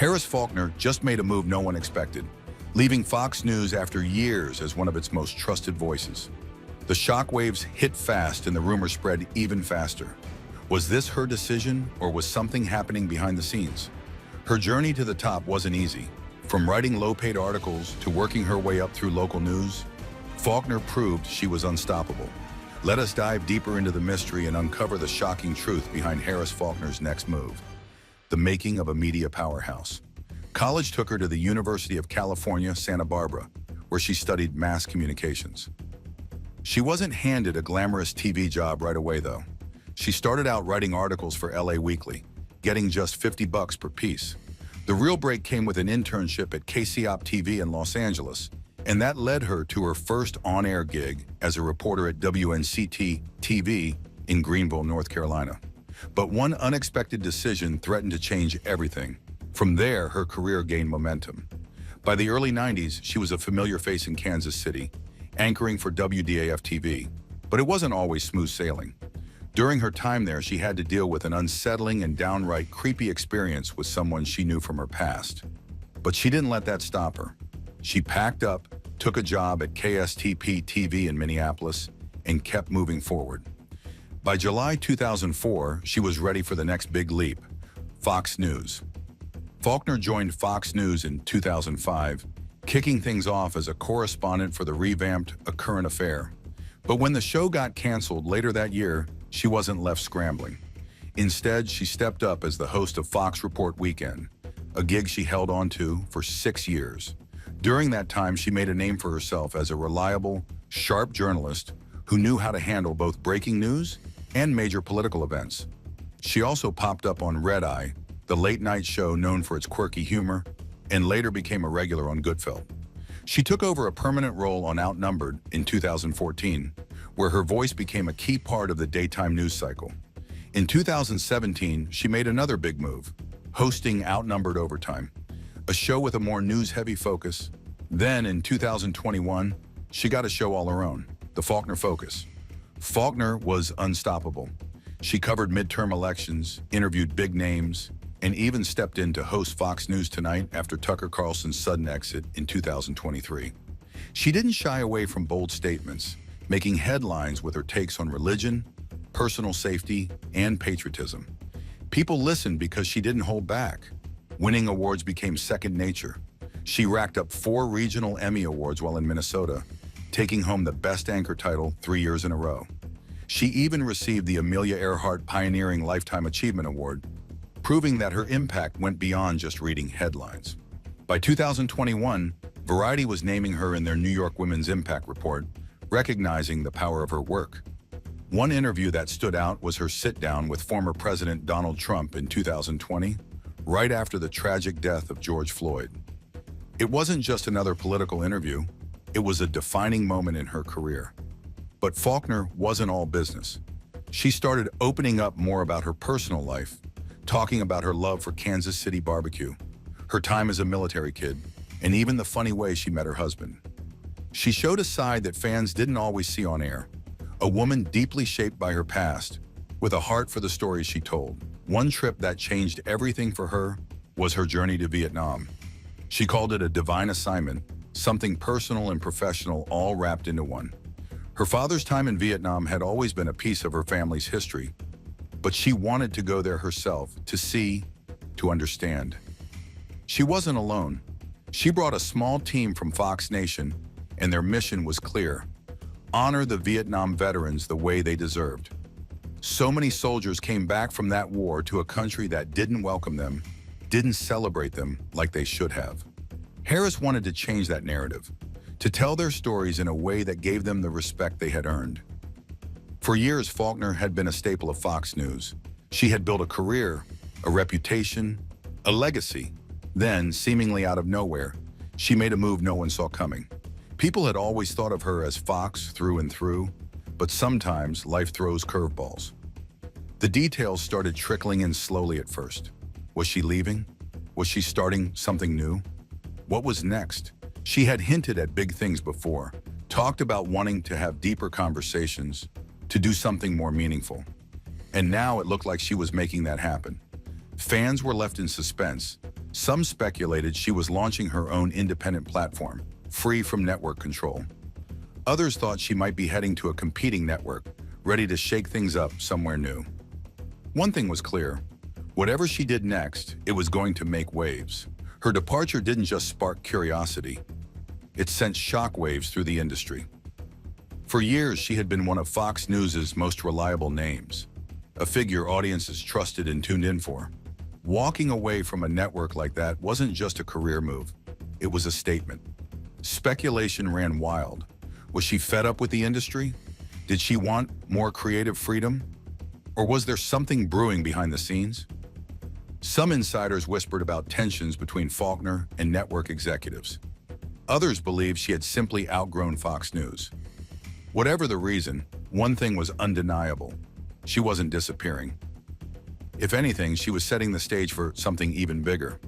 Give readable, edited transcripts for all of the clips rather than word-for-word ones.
Harris Faulkner just made a move no one expected, leaving Fox News after years as one of its most trusted voices. The shockwaves hit fast and the rumors spread even faster. Was this her decision, or was something happening behind the scenes? Her journey to the top wasn't easy. From writing low-paid articles to working her way up through local news, Faulkner proved she was unstoppable. Let us dive deeper into the mystery and uncover the shocking truth behind Harris Faulkner's next move: the making of a media powerhouse. College took her to the University of California, Santa Barbara, where she studied mass communications. She wasn't handed a glamorous TV job right away, though. She started out writing articles for LA Weekly, getting just $50 per piece. The real break came with an internship at KCOP TV in Los Angeles, and that led her to her first on-air gig as a reporter at WNCT TV in Greenville, North Carolina. But one unexpected decision threatened to change everything. From there, her career gained momentum. By the early 90s, she was a familiar face in Kansas City, anchoring for WDAF TV. But it wasn't always smooth sailing. During her time there, she had to deal with an unsettling and downright creepy experience with someone she knew from her past. But she didn't let that stop her. She packed up, took a job at KSTP TV in Minneapolis, and kept moving forward. By July 2004, she was ready for the next big leap: Fox News. Faulkner joined Fox News in 2005, kicking things off as a correspondent for the revamped A Current Affair. But when the show got canceled later that year, she wasn't left scrambling. Instead, she stepped up as the host of Fox Report Weekend, a gig she held on to for 6 years. During that time, she made a name for herself as a reliable, sharp journalist who knew how to handle both breaking news and major political events. She also popped up on Red Eye, the late-night show known for its quirky humor, and later became a regular on Goodfellow. She took over a permanent role on Outnumbered in 2014, where her voice became a key part of the daytime news cycle. In 2017, she made another big move, hosting Outnumbered Overtime, a show with a more news-heavy focus. Then, in 2021, she got a show all her own, The Faulkner Focus. Faulkner was unstoppable. She covered midterm elections, interviewed big names, and even stepped in to host Fox News Tonight after Tucker Carlson's sudden exit in 2023. She didn't shy away from bold statements, making headlines with her takes on religion, personal safety, and patriotism. People listened because she didn't hold back. Winning awards became second nature. She racked up 4 regional Emmy Awards while in Minnesota, taking home the Best Anchor title 3 years in a row. She even received the Amelia Earhart Pioneering Lifetime Achievement Award, proving that her impact went beyond just reading headlines. By 2021, Variety was naming her in their New York Women's Impact Report, recognizing the power of her work. One interview that stood out was her sit-down with former President Donald Trump in 2020, right after the tragic death of George Floyd. It wasn't just another political interview, it was a defining moment in her career. But Faulkner wasn't all business. She started opening up more about her personal life, talking about her love for Kansas City barbecue, her time as a military kid, and even the funny way she met her husband. She showed a side that fans didn't always see on air, a woman deeply shaped by her past, with a heart for the stories she told. One trip that changed everything for her was her journey to Vietnam. She called it a divine assignment, something personal and professional all wrapped into one. Her father's time in Vietnam had always been a piece of her family's history, but she wanted to go there herself, to see, to understand. She wasn't alone. She brought a small team from Fox Nation, and their mission was clear: honor the Vietnam veterans the way they deserved. So many soldiers came back from that war to a country that didn't welcome them, didn't celebrate them like they should have. Harris wanted to change that narrative, to tell their stories in a way that gave them the respect they had earned. For years, Faulkner had been a staple of Fox News. She had built a career, a reputation, a legacy. Then, seemingly out of nowhere, she made a move no one saw coming. People had always thought of her as Fox through and through, but sometimes life throws curveballs. The details started trickling in slowly at first. Was she leaving? Was she starting something new? What was next? She had hinted at big things before, talked about wanting to have deeper conversations, to do something more meaningful. And now it looked like she was making that happen. Fans were left in suspense, Some speculated she was launching her own independent platform, free from network control. Others thought she might be heading to a competing network, ready to shake things up somewhere new. One thing was clear: whatever she did next, it was going to make waves. Her departure didn't just spark curiosity, it sent shockwaves through the industry. For years, she had been one of Fox News's most reliable names, a figure audiences trusted and tuned in for. Walking away from a network like that wasn't just a career move, it was a statement. Speculation ran wild. Was she fed up with the industry? Did she want more creative freedom? Or was there something brewing behind the scenes? Some insiders whispered about tensions between Faulkner and network executives. Others believed she had simply outgrown Fox News. Whatever the reason, one thing was undeniable: she wasn't disappearing. If anything, she was setting the stage for something even bigger.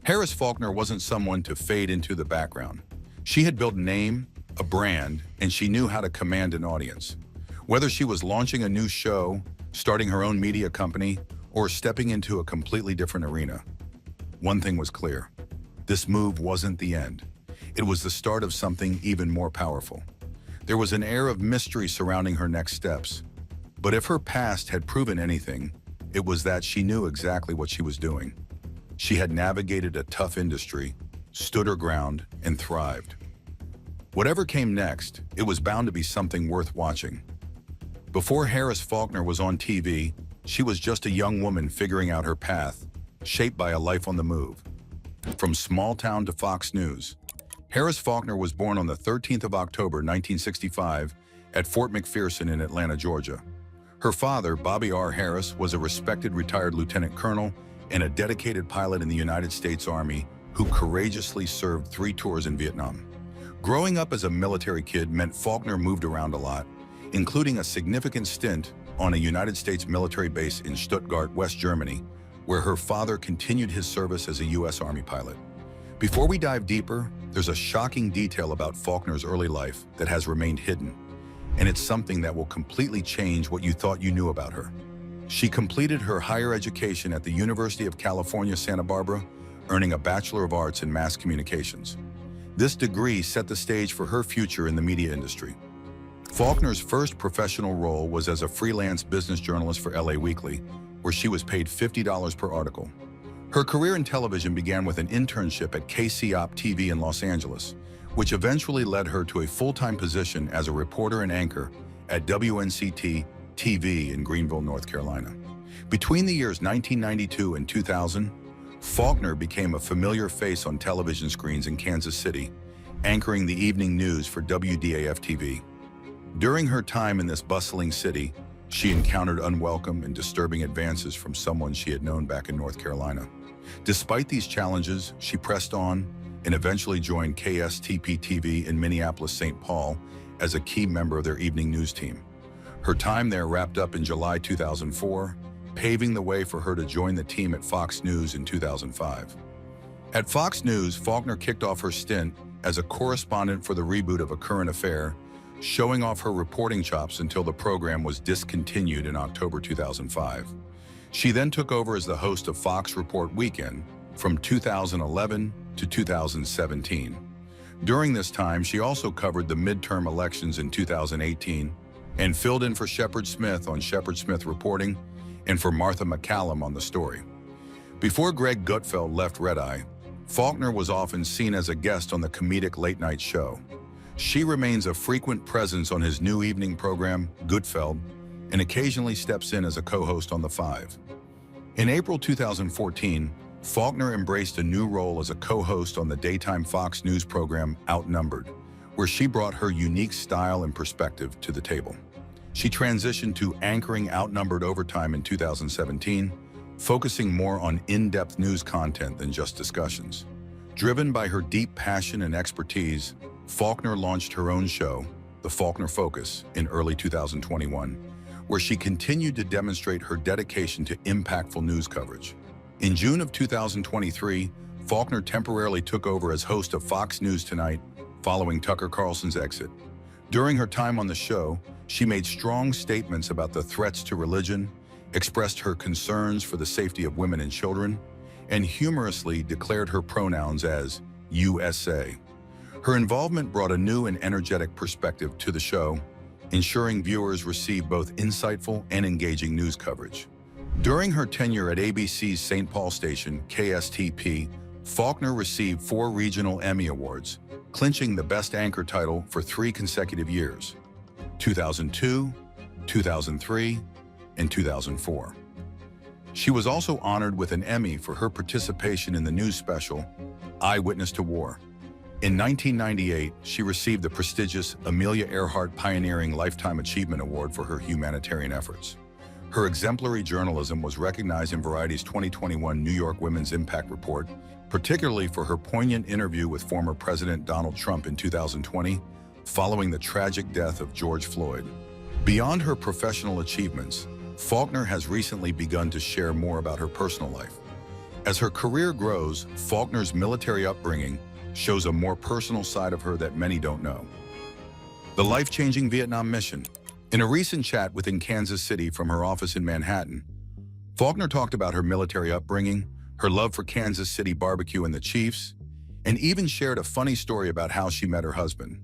Harris Faulkner wasn't someone to fade into the background. She had built a name, a brand, and she knew how to command an audience. Whether she was launching a new show, starting her own media company, or stepping into a completely different arena, one thing was clear: this move wasn't the end. It was the start of something even more powerful. There was an air of mystery surrounding her next steps. But if her past had proven anything, it was that she knew exactly what she was doing. She had navigated a tough industry, stood her ground, and thrived. Whatever came next, it was bound to be something worth watching. Before Harris Faulkner was on TV, she was just a young woman figuring out her path, shaped by a life on the move. From small town to Fox News, Harris Faulkner was born on the 13th of October, 1965, at Fort McPherson in Atlanta, Georgia. Her father, Bobby R. Harris, was a respected retired lieutenant colonel and a dedicated pilot in the United States Army who courageously served 3 tours in Vietnam. Growing up as a military kid meant Faulkner moved around a lot, including a significant stint on a United States military base in Stuttgart, West Germany, where her father continued his service as a U.S. Army pilot. Before we dive deeper, there's a shocking detail about Faulkner's early life that has remained hidden, and it's something that will completely change what you thought you knew about her. She completed her higher education at the University of California, Santa Barbara, earning a Bachelor of Arts in Mass Communications. This degree set the stage for her future in the media industry. Faulkner's first professional role was as a freelance business journalist for LA Weekly, where she was paid $50 per article. Her career in television began with an internship at KCOP TV in Los Angeles, which eventually led her to a full-time position as a reporter and anchor at WNCT TV in Greenville, North Carolina. Between the years 1992 and 2000, Faulkner became a familiar face on television screens in Kansas City, anchoring the evening news for WDAF TV. During her time in this bustling city, she encountered unwelcome and disturbing advances from someone she had known back in North Carolina. Despite these challenges, she pressed on and eventually joined KSTP-TV in Minneapolis-St. Paul as a key member of their evening news team. Her time there wrapped up in July 2004, paving the way for her to join the team at Fox News in 2005. At Fox News, Faulkner kicked off her stint as a correspondent for the reboot of A Current Affair, showing off her reporting chops until the program was discontinued in October 2005. She then took over as the host of Fox Report Weekend from 2011 to 2017. During this time, she also covered the midterm elections in 2018 and filled in for Shepard Smith on Shepard Smith Reporting and for Martha McCallum on The Story. Before Greg Gutfeld left Red Eye, Faulkner was often seen as a guest on the comedic late-night show. She remains a frequent presence on his new evening program, Gutfeld, and occasionally steps in as a co-host on The Five. In April 2014, Faulkner embraced a new role as a co-host on the daytime Fox News program Outnumbered, where she brought her unique style and perspective to the table. She transitioned to anchoring Outnumbered Overtime in 2017, focusing more on in-depth news content than just discussions. Driven by her deep passion and expertise, Faulkner launched her own show, The Faulkner Focus, in early 2021, where she continued to demonstrate her dedication to impactful news coverage. In June of 2023, Faulkner temporarily took over as host of Fox News Tonight, following Tucker Carlson's exit. During her time on the show, she made strong statements about the threats to religion, expressed her concerns for the safety of women and children, and humorously declared her pronouns as USA. Her involvement brought a new and energetic perspective to the show, ensuring viewers receive both insightful and engaging news coverage. During her tenure at ABC's St. Paul station, KSTP, Faulkner received 4 regional Emmy Awards, clinching the Best Anchor title for 3 consecutive years: 2002, 2003, and 2004. She was also honored with an Emmy for her participation in the news special, Eyewitness to War. In 1998, she received the prestigious Amelia Earhart Pioneering Lifetime Achievement Award for her humanitarian efforts. Her exemplary journalism was recognized in Variety's 2021 New York Women's Impact Report, particularly for her poignant interview with former President Donald Trump in 2020, following the tragic death of George Floyd. Beyond her professional achievements, Faulkner has recently begun to share more about her personal life. As her career grows, Faulkner's military upbringing shows a more personal side of her that many don't know. The life-changing Vietnam mission. In a recent chat within Kansas City from her office in Manhattan, Faulkner talked about her military upbringing, her love for Kansas City barbecue and the Chiefs, and even shared a funny story about how she met her husband.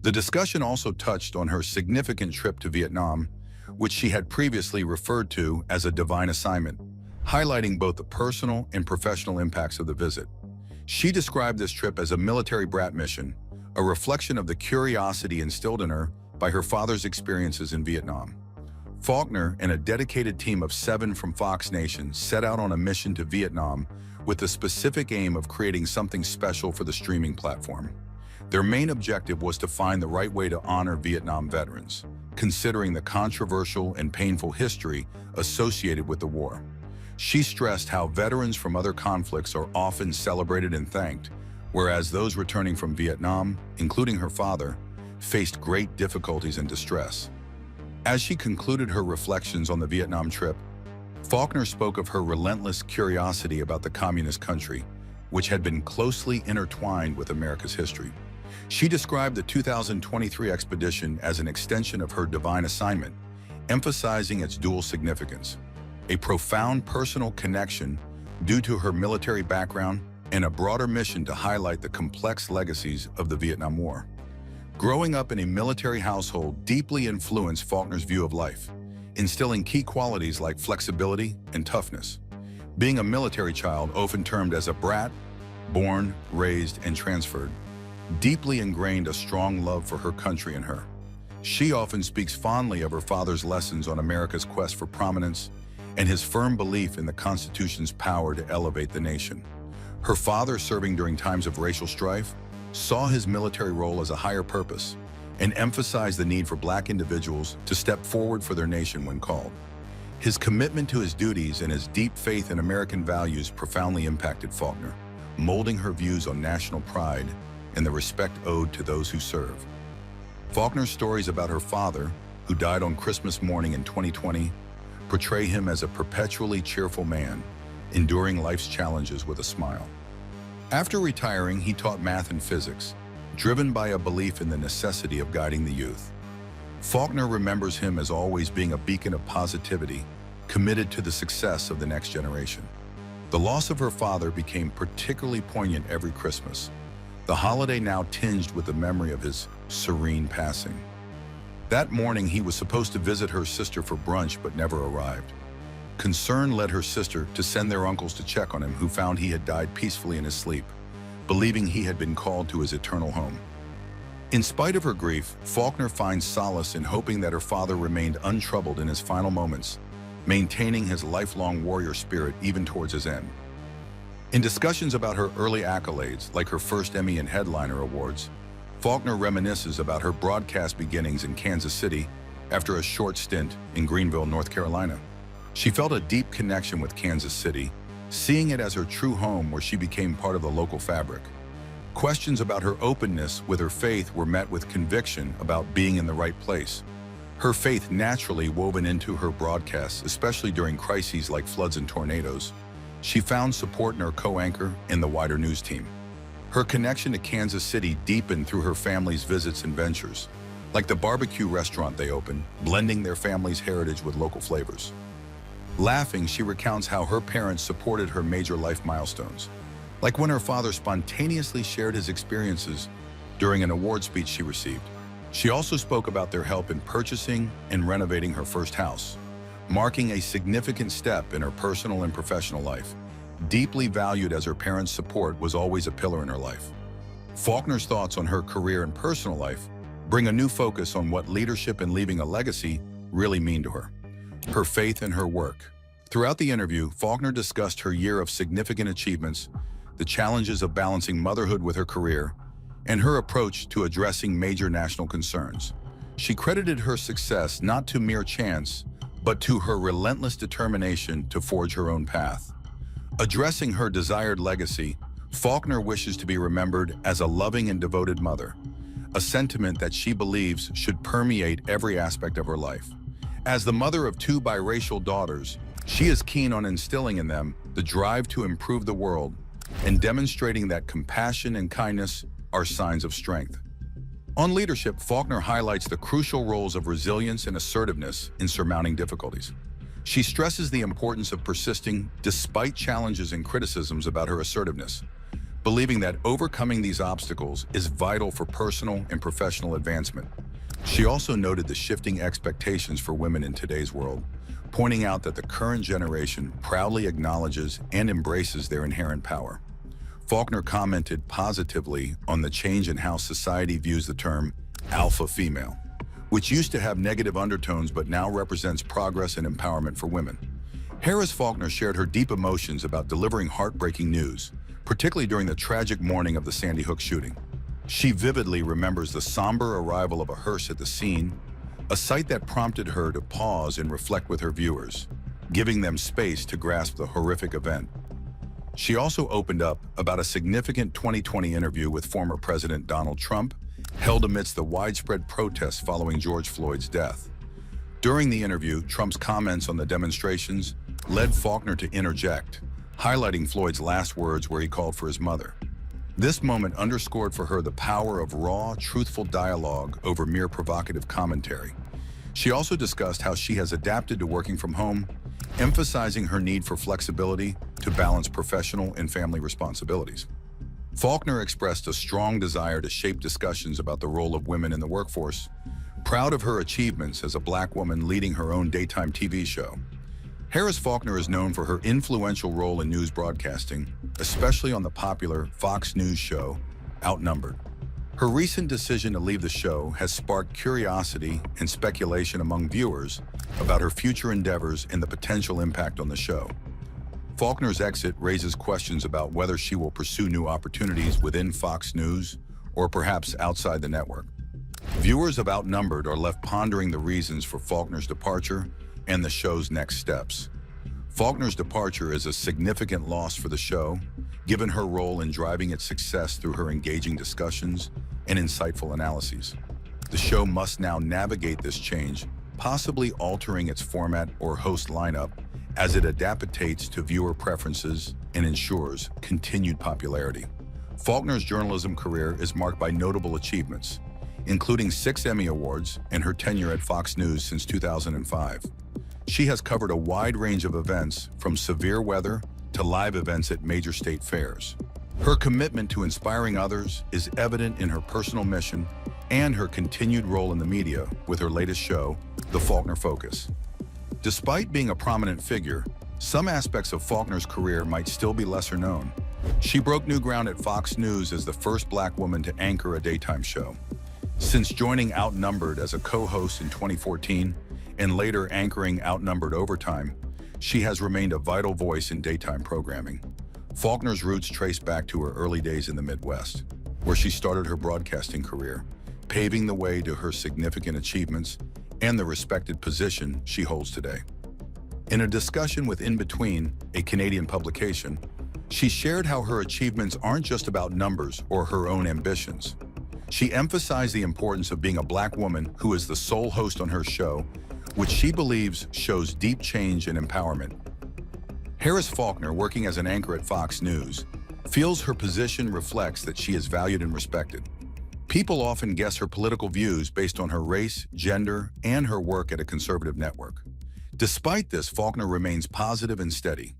The discussion also touched on her significant trip to Vietnam, which she had previously referred to as a divine assignment, highlighting both the personal and professional impacts of the visit. She described this trip as a military brat mission, a reflection of the curiosity instilled in her by her father's experiences in Vietnam. Faulkner and a dedicated team of 7 from Fox Nation set out on a mission to Vietnam with the specific aim of creating something special for the streaming platform. Their main objective was to find the right way to honor Vietnam veterans, considering the controversial and painful history associated with the war. She stressed how veterans from other conflicts are often celebrated and thanked, whereas those returning from Vietnam, including her father, faced great difficulties and distress. As she concluded her reflections on the Vietnam trip, Faulkner spoke of her relentless curiosity about the communist country, which had been closely intertwined with America's history. She described the 2023 expedition as an extension of her divine assignment, emphasizing its dual significance: a profound personal connection due to her military background and a broader mission to highlight the complex legacies of the Vietnam War. Growing up in a military household deeply influenced Faulkner's view of life, instilling key qualities like flexibility and toughness. Being a military child, often termed as a brat, born, raised, and transferred, deeply ingrained a strong love for her country in her. She often speaks fondly of her father's lessons on America's quest for prominence and his firm belief in the Constitution's power to elevate the nation. Her father, serving during times of racial strife, saw his military role as a higher purpose and emphasized the need for Black individuals to step forward for their nation when called. His commitment to his duties and his deep faith in American values profoundly impacted Faulkner, molding her views on national pride and the respect owed to those who serve. Faulkner's stories about her father, who died on Christmas morning in 2020, portray him as a perpetually cheerful man, enduring life's challenges with a smile. After retiring, he taught math and physics, driven by a belief in the necessity of guiding the youth. Faulkner remembers him as always being a beacon of positivity, committed to the success of the next generation. The loss of her father became particularly poignant every Christmas, the holiday now tinged with the memory of his serene passing. That morning, he was supposed to visit her sister for brunch but never arrived. Concern led her sister to send their uncles to check on him, who found he had died peacefully in his sleep, believing he had been called to his eternal home. In spite of her grief, Faulkner finds solace in hoping that her father remained untroubled in his final moments, maintaining his lifelong warrior spirit even towards his end. In discussions about her early accolades, like her first Emmy and Headliner Awards, Faulkner reminisces about her broadcast beginnings in Kansas City after a short stint in Greenville, North Carolina. She felt a deep connection with Kansas City, seeing it as her true home where she became part of the local fabric. Questions about her openness with her faith were met with conviction about being in the right place. Her faith naturally woven into her broadcasts, especially during crises like floods and tornadoes. She found support in her co-anchor and the wider news team. Her connection to Kansas City deepened through her family's visits and ventures, like the barbecue restaurant they opened, blending their family's heritage with local flavors. Laughing, she recounts how her parents supported her major life milestones, like when her father spontaneously shared his experiences during an award speech she received. She also spoke about their help in purchasing and renovating her first house, marking a significant step in her personal and professional life. Deeply valued as her parents' support was always a pillar in her life. Faulkner's thoughts on her career and personal life bring a new focus on what leadership and leaving a legacy really mean to her. Her faith in her work. Throughout the interview, Faulkner discussed her year of significant achievements, the challenges of balancing motherhood with her career, and her approach to addressing major national concerns. She credited her success not to mere chance, but to her relentless determination to forge her own path. Addressing her desired legacy, Faulkner wishes to be remembered as a loving and devoted mother, a sentiment that she believes should permeate every aspect of her life. As the mother of two biracial daughters, she is keen on instilling in them the drive to improve the world and demonstrating that compassion and kindness are signs of strength. On leadership, Faulkner highlights the crucial roles of resilience and assertiveness in surmounting difficulties. She stresses the importance of persisting despite challenges and criticisms about her assertiveness, believing that overcoming these obstacles is vital for personal and professional advancement. She also noted the shifting expectations for women in today's world, pointing out that the current generation proudly acknowledges and embraces their inherent power. Faulkner commented positively on the change in how society views the term alpha female, which used to have negative undertones but now represents progress and empowerment for women. Harris Faulkner shared her deep emotions about delivering heartbreaking news, particularly during the tragic morning of the Sandy Hook shooting. She vividly remembers the somber arrival of a hearse at the scene, a sight that prompted her to pause and reflect with her viewers, giving them space to grasp the horrific event. She also opened up about a significant 2020 interview with former President Donald Trump, held amidst the widespread protests following George Floyd's death. During the interview, Trump's comments on the demonstrations led Faulkner to interject, highlighting Floyd's last words where he called for his mother. This moment underscored for her the power of raw, truthful dialogue over mere provocative commentary. She also discussed how she has adapted to working from home, emphasizing her need for flexibility to balance professional and family responsibilities. Faulkner expressed a strong desire to shape discussions about the role of women in the workforce, proud of her achievements as a Black woman leading her own daytime TV show. Harris Faulkner is known for her influential role in news broadcasting, especially on the popular Fox News show, Outnumbered. Her recent decision to leave the show has sparked curiosity and speculation among viewers about her future endeavors and the potential impact on the show. Faulkner's exit raises questions about whether she will pursue new opportunities within Fox News or perhaps outside the network. Viewers of Outnumbered are left pondering the reasons for Faulkner's departure and the show's next steps. Faulkner's departure is a significant loss for the show, given her role in driving its success through her engaging discussions and insightful analyses. The show must now navigate this change, possibly altering its format or host lineup as it adaptates to viewer preferences and ensures continued popularity. Faulkner's journalism career is marked by notable achievements, including 6 Emmy Awards and her tenure at Fox News since 2005. She has covered a wide range of events, from severe weather to live events at major state fairs. Her commitment to inspiring others is evident in her personal mission and her continued role in the media with her latest show, The Faulkner Focus. Despite being a prominent figure, some aspects of Faulkner's career might still be lesser known. She broke new ground at Fox News as the first Black woman to anchor a daytime show. Since joining Outnumbered as a co-host in 2014 and later anchoring Outnumbered Overtime, she has remained a vital voice in daytime programming. Faulkner's roots trace back to her early days in the Midwest, where she started her broadcasting career, paving the way to her significant achievements and the respected position she holds today. In a discussion with In Between, a Canadian publication, she shared how her achievements aren't just about numbers or her own ambitions. She emphasized the importance of being a Black woman who is the sole host on her show, which she believes shows deep change and empowerment. Harris Faulkner, working as an anchor at Fox News, feels her position reflects that she is valued and respected. People often guess her political views based on her race, gender, and her work at a conservative network. Despite this, Faulkner remains positive and steady.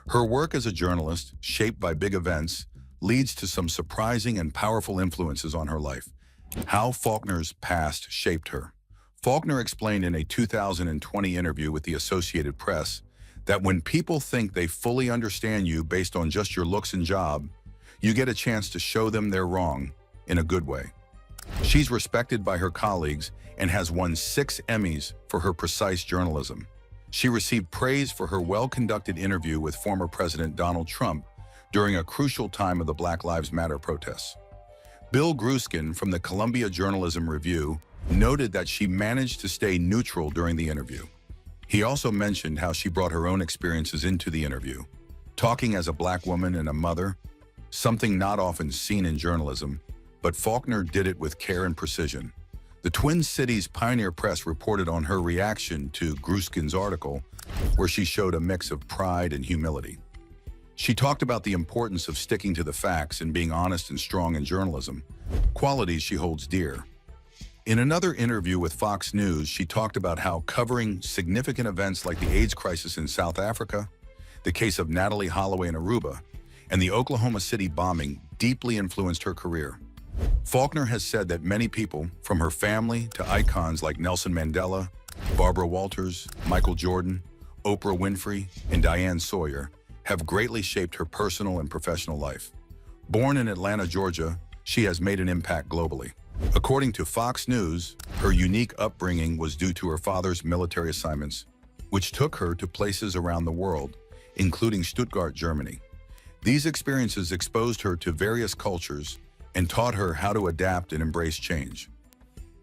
Her work as a journalist, shaped by big events, leads to some surprising and powerful influences on her life. How Faulkner's past shaped her. Faulkner explained in a 2020 interview with the Associated Press that when people think they fully understand you based on just your looks and job, you get a chance to show them they're wrong in a good way. She's respected by her colleagues and has won 6 Emmys for her precise journalism. She received praise for her well-conducted interview with former President Donald Trump during a crucial time of the Black Lives Matter protests. Bill Gruskin from the Columbia Journalism Review noted that she managed to stay neutral during the interview. He also mentioned how she brought her own experiences into the interview, talking as a Black woman and a mother, something not often seen in journalism, but Faulkner did it with care and precision. The Twin Cities Pioneer Press reported on her reaction to Gruskin's article, where she showed a mix of pride and humility. She talked about the importance of sticking to the facts and being honest and strong in journalism, qualities she holds dear. In another interview with Fox News, she talked about how covering significant events like the AIDS crisis in South Africa, the case of Natalie Holloway in Aruba, and the Oklahoma City bombing deeply influenced her career. Faulkner has said that many people, from her family to icons like Nelson Mandela, Barbara Walters, Michael Jordan, Oprah Winfrey, and Diane Sawyer, have greatly shaped her personal and professional life. Born in Atlanta, Georgia, she has made an impact globally. According to Fox News, her unique upbringing was due to her father's military assignments, which took her to places around the world, including Stuttgart, Germany. These experiences exposed her to various cultures and taught her how to adapt and embrace change.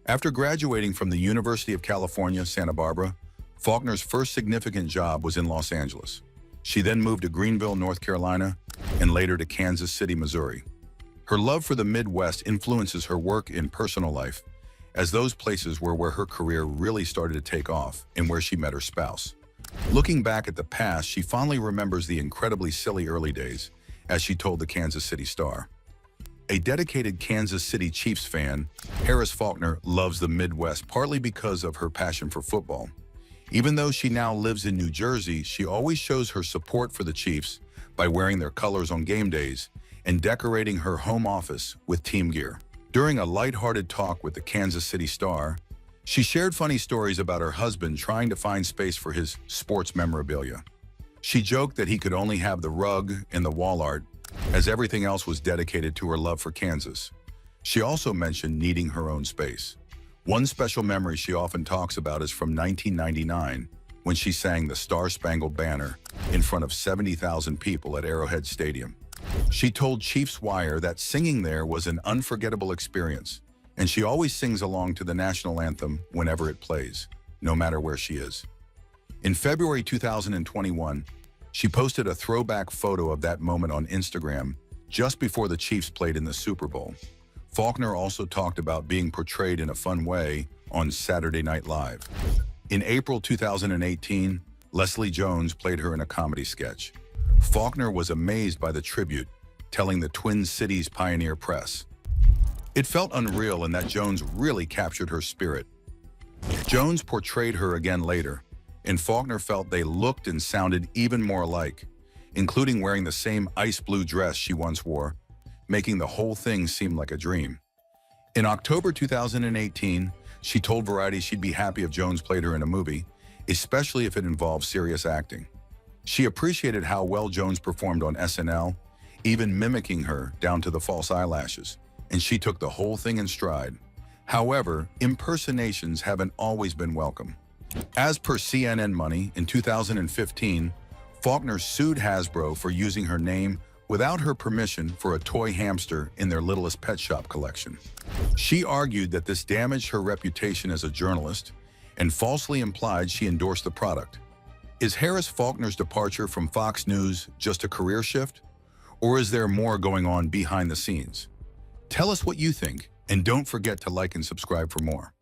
After graduating from the University of California, Santa Barbara, Faulkner's first significant job was in Los Angeles. She then moved to Greenville, North Carolina, and later to Kansas City, Missouri. Her love for the Midwest influences her work in personal life, as those places were where her career really started to take off and where she met her spouse. Looking back at the past, she fondly remembers the incredibly silly early days, as she told the Kansas City Star. A dedicated Kansas City Chiefs fan, Harris Faulkner loves the Midwest partly because of her passion for football. Even though she now lives in New Jersey, she always shows her support for the Chiefs by wearing their colors on game days and decorating her home office with team gear. During a lighthearted talk with the Kansas City Star, she shared funny stories about her husband trying to find space for his sports memorabilia. She joked that he could only have the rug and the wall art, as everything else was dedicated to her love for Kansas. She also mentioned needing her own space. One special memory she often talks about is from 1999, when she sang the Star-Spangled Banner in front of 70,000 people at Arrowhead Stadium. She told Chiefs Wire that singing there was an unforgettable experience, and she always sings along to the national anthem whenever it plays, no matter where she is. In February 2021, she posted a throwback photo of that moment on Instagram just before the Chiefs played in the Super Bowl. Faulkner also talked about being portrayed in a fun way on Saturday Night Live. In April 2018, Leslie Jones played her in a comedy sketch. Faulkner was amazed by the tribute, telling the Twin Cities Pioneer Press. It felt unreal and that Jones really captured her spirit. Jones portrayed her again later, and Faulkner felt they looked and sounded even more alike, including wearing the same ice blue dress she once wore, making the whole thing seem like a dream. In October 2018, she told Variety she'd be happy if Jones played her in a movie, especially if it involved serious acting. She appreciated how well Jones performed on SNL, even mimicking her down to the false eyelashes, and she took the whole thing in stride. However, impersonations haven't always been welcome. As per CNN Money, in 2015, Faulkner sued Hasbro for using her name without her permission for a toy hamster in their Littlest Pet Shop collection. She argued that this damaged her reputation as a journalist and falsely implied she endorsed the product. Is Harris Faulkner's departure from Fox News just a career shift? Or is there more going on behind the scenes? Tell us what you think, and don't forget to like and subscribe for more.